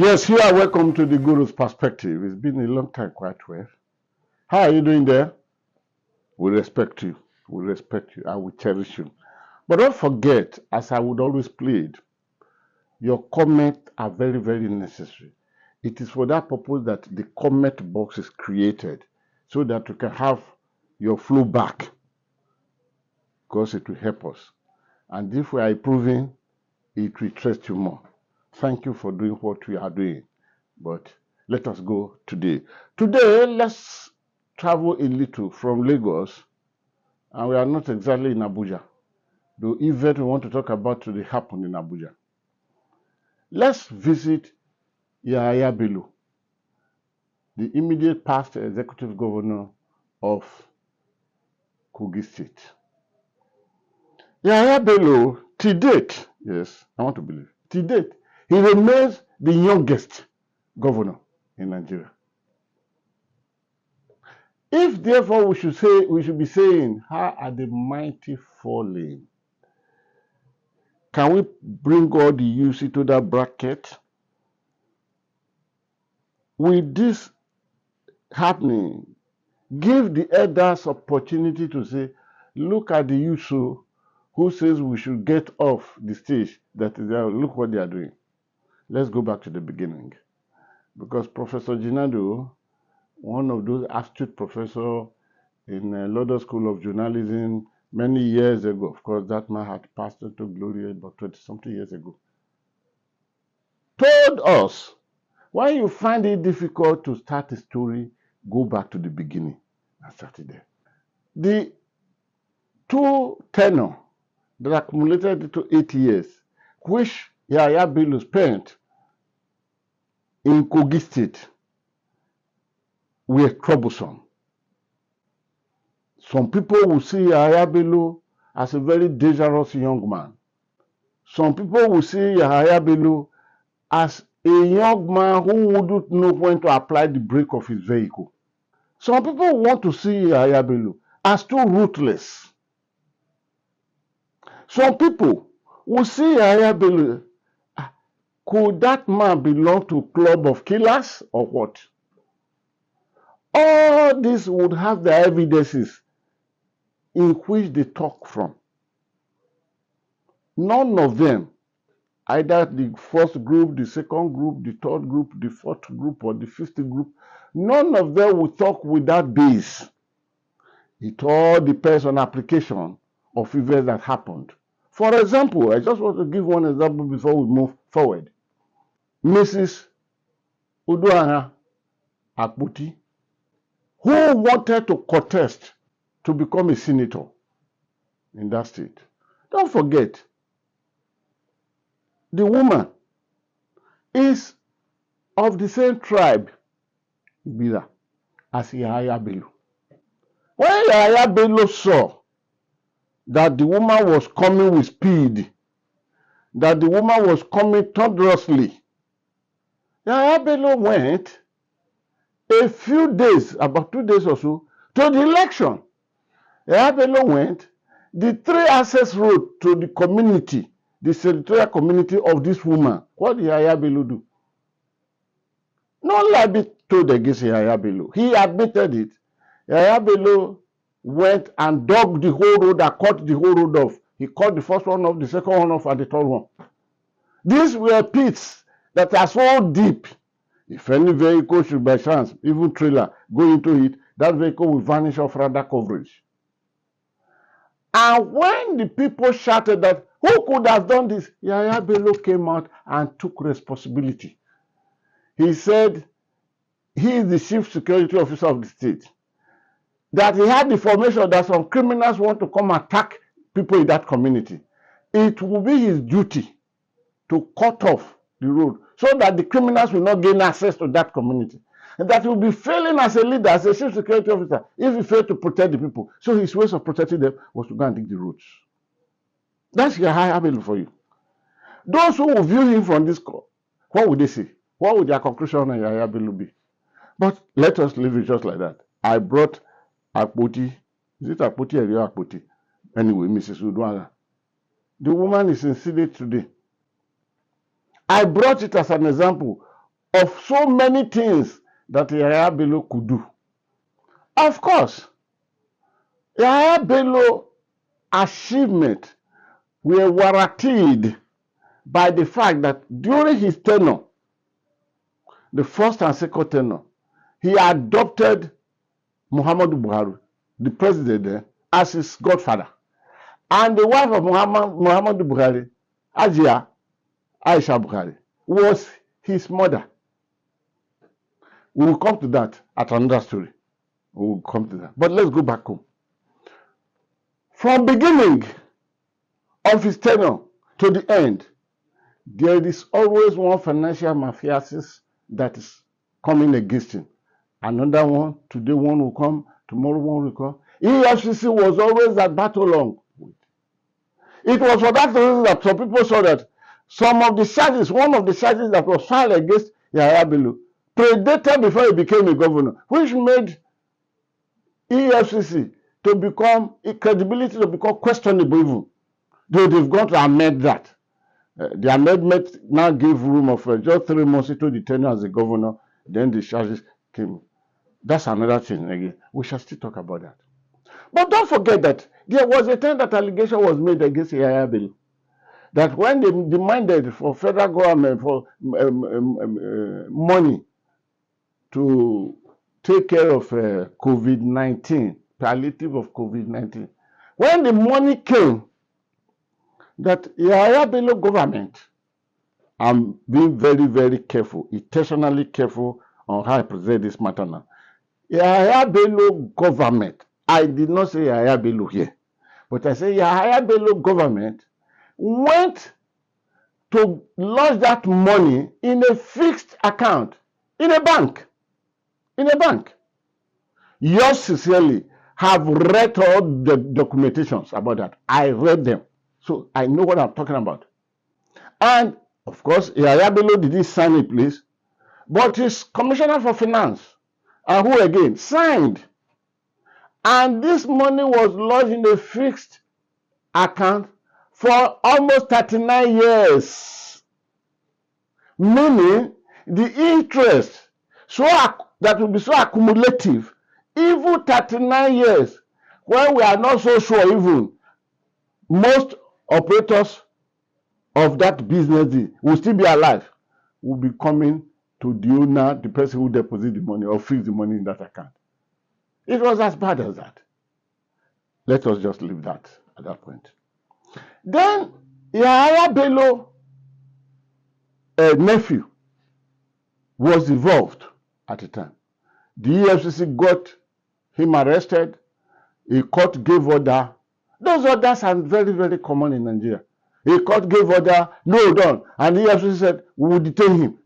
Yes, here, welcome to the Guru's Perspective. It's been a long time, quite well. How are you doing there? We respect you. We respect you. I will cherish you. But don't forget, as I would always plead, your comments are very, very necessary. It is for that purpose that the comment box is created, so that you can have your flow back, because it will help us. And if we are improving, it will trust you more. Thank you for doing what we are doing. But let us go today. Today, let's travel a little from Lagos, and we are not exactly in Abuja. The event we want to talk about today happened in Abuja. Let's visit Yahaya Bello, the immediate past executive governor of Kogi State. Yahaya Bello, to date, yes, I want to believe, to date, he remains the youngest governor in Nigeria. If therefore we should be saying, how are the mighty falling? Can we bring all the youth into that bracket? With this happening, give the elders opportunity to say, look at the youth who says we should get off the stage, that is, look what they are doing. Let's go back to the beginning. Because Professor Jinado, one of those astute professors in London School of Journalism many years ago, of course, that man had passed into glory about 20-something years ago, told us, when you find it difficult to start a story, go back to the beginning and start it there. The two tenure that accumulated into 8 years, which Yahaya Bello spent in Kogi State, were troublesome. Some people will see Yahaya Bello as a very dangerous young man. Some people will see Yahaya Bello as a young man who wouldn't know when to apply the brake of his vehicle. Some people want to see Yahaya Bello as too ruthless. Some people will see Yahaya Bello, could that man belong to a club of killers or what? All this would have the evidences in which they talk from. None of them, either the first group, the second group, the third group, the fourth group, or the fifth group, none of them will talk with that base. It all depends on application of events that happened. For example, I just want to give one example before we move forward. Mrs. Uduaghan Akpoti, who wanted to contest to become a senator in that state. Don't forget, the woman is of the same tribe, Ibira, as Yahaya Bello. When Yahaya Bello saw that the woman was coming with speed, that the woman was coming thunderously, Yahaya Bello went a few days, about 2 days or so, to the election. Yahaya Bello went the 3 access road to the community, the senatorial community of this woman. What did Yahaya Bello do? No lie be told against Yahaya Bello. He admitted it. Yahaya Bello went and dug the whole road and cut the whole road off. He cut the first one off, the second one off, and the third one. These were pits that are so deep. If any vehicle should by chance, even trailer, go into it, that vehicle will vanish off radar coverage. And when the people shouted that, who could have done this? Yahaya Bello came out and took responsibility. He said he is the chief security officer of the state. That he had information that some criminals want to come attack people in that community. It will be his duty to cut off the road so that the criminals will not gain access to that community. And that he will be failing as a leader, as a chief security officer, if he failed to protect the people. So his ways of protecting them was to go and dig the roads. That's Yahaya Bello for you. Those who will view him from this call, what would they say? What would their conclusion on Yahaya Bello be? But let us leave it just like that. I brought Akpoti. Is it Akpoti or your Akpoti? Anyway, Mrs. Uduaghan. The woman is in Senate today. I brought it as an example of so many things that Yahaya Bello could do. Of course, Yahaya Bello achievement were warranted by the fact that during his tenure, the first and second tenure, he adopted Muhammadu Buhari, the president there, as his godfather. And the wife of Muhammadu Buhari, Aisha Buhari, was his mother. We will come to that at another story. We will come to that. But let's go back home. From beginning of his tenure to the end, there is always one financial mafiasis that is coming against him. Another one, today one will come, tomorrow one will come. EFCC was always at battle long. It was for that reason that some people saw that some of the charges, one of the charges that was filed against Yahaya Bello, predated before he became a governor, which made EFCC to become, credibility to become questionable even. Though they've gone to amend that. The amendment now gave room of just 3 months into the tenure as a governor, then the charges came. That's another thing again. We shall still talk about that. But don't forget that there was a time that allegation was made against Yahaya Bello that when they demanded for federal government for money to take care of COVID-19, palliative of COVID-19, when the money came, that Yahaya Bello government, I'm being very, very careful, intentionally careful on how I present this matter now. Yahaya Bello government, I did not say Yahaya Bello here, but I say Yahaya Bello government went to lodge that money in a fixed account in a bank. In a bank. Yours sincerely have read all the documentations about that. I read them. So I know what I'm talking about. And of course, Yahaya Bello didn't sign it, please. But his commissioner for finance, and who again signed. And this money was lodged in a fixed account for almost 39 years. Meaning the interest that will be so accumulative, even 39 years, when we are not so sure even most operators of that business will still be alive, will be coming to the owner, the person who deposit the money or fix the money in that account. It was as bad as that. Let us just leave that at that point. Then Yahaya Bello, nephew, was involved at the time. The EFCC got him arrested. A court gave order. Those orders are very, very common in Nigeria. A court gave order, no done, and the EFCC said, we will detain him.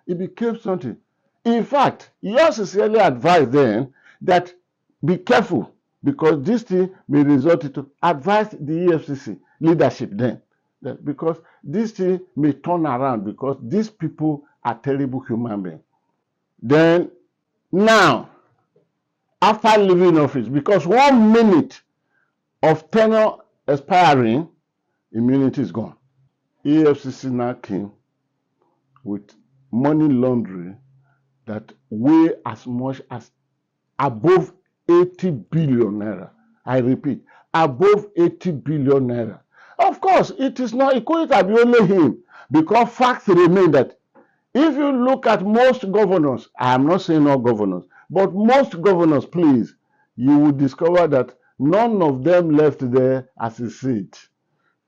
It became something. In fact, yours sincerely advised then that be careful, because this thing may result into advise the EFCC leadership then, because this thing may turn around, because these people are terrible human beings. Then, now, after leaving office, because 1 minute of tenure expiring, immunity is gone. EFCC now came with money laundering that weigh as much as above 80 billion naira. I repeat, above 80 billion naira. Of course, it is not, it couldn't have been only him, because facts remain that if you look at most governors, I am not saying all governors, but most governors, please, you will discover that none of them left there as a saint.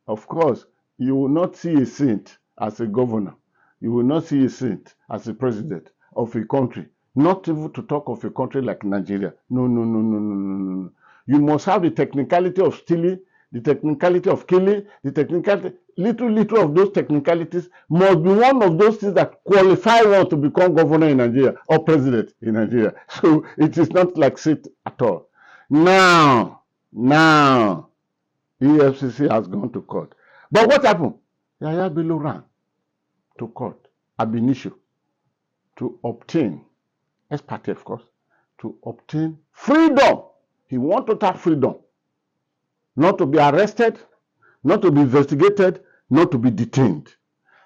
Of course, you will not see a saint as a governor. You will not see a saint as a president of a country. Not even to talk of a country like Nigeria. No, no, no, no, no, no, no. You must have the technicality of stealing, the technicality of killing, the technicality, little of those technicalities must be one of those things that qualify one to become governor in Nigeria or president in Nigeria. So it is not like sit at all. Now, EFCC has gone to court. But what happened? Yahaya Bello ran to court, ab initio, to obtain, ex parte of course, to obtain freedom. He wanted to have freedom. Not to be arrested, not to be investigated, not to be detained.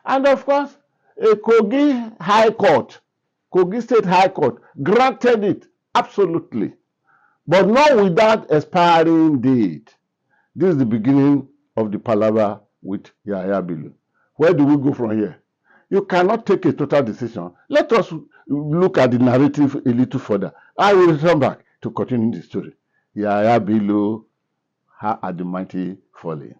And of course, a Kogi High Court Kogi State High Court granted it, absolutely, but not without expiring date. This is the beginning of the palaver with Yahaya Bello. Where do we go from here? You cannot take a total decision. Let us look at the narrative a little further. I will return back to continue the story. Yahaya Bello, how are the mighty falling?